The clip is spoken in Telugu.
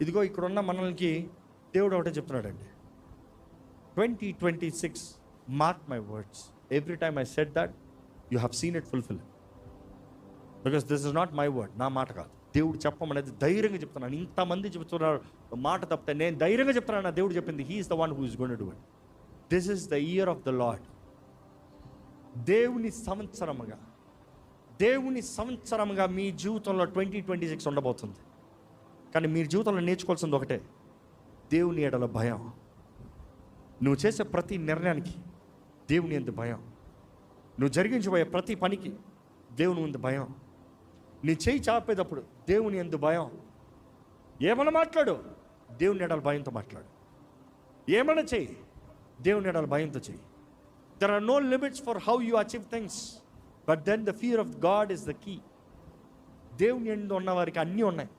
ఇదిగో ఇక్కడున్న మనల్ని దేవుడు ఒకటే చెప్తున్నాడండి, 2026 mark my words, every time I said that you have seen it fulfil, because this is not my word, నా మాట కాదు. దేవుడు చెప్పమనేది ధైర్యంగా చెప్తున్నాను. ఇంతమంది చెప్తున్నారు మాట తప్పితే నేను ధైర్యంగా చెప్తున్నాను, నా దేవుడు చెప్పింది. He is the one who is going to do it. This is the year of the lord. దేవుని సంవత్సరముగా మీ జీవితంలో 2026 ఉండబోతుంది. కానీ మీరు జీవితంలో నేర్చుకోవాల్సింది ఒకటే, దేవుని ఎడల భయం. నువ్వు చేసే ప్రతి నిర్ణయానికి దేవుని యందు భయం. నువ్వు జరిగించబోయే ప్రతి పనికి దేవుని ముందు భయం. నీ చేయి చాపేటప్పుడు దేవుని యందు భయం. ఏమన్నా మాట్లాడు, దేవుని ఎడల భయంతో మాట్లాడు. ఏమన్నా చెయ్యి, దేవుని ఎడల భయంతో చెయ్యి. There are no limits for how you achieve things, but then the fear of God is the key. దేవుని యందు ఉన్న వారికి అన్నీ ఉన్నాయి.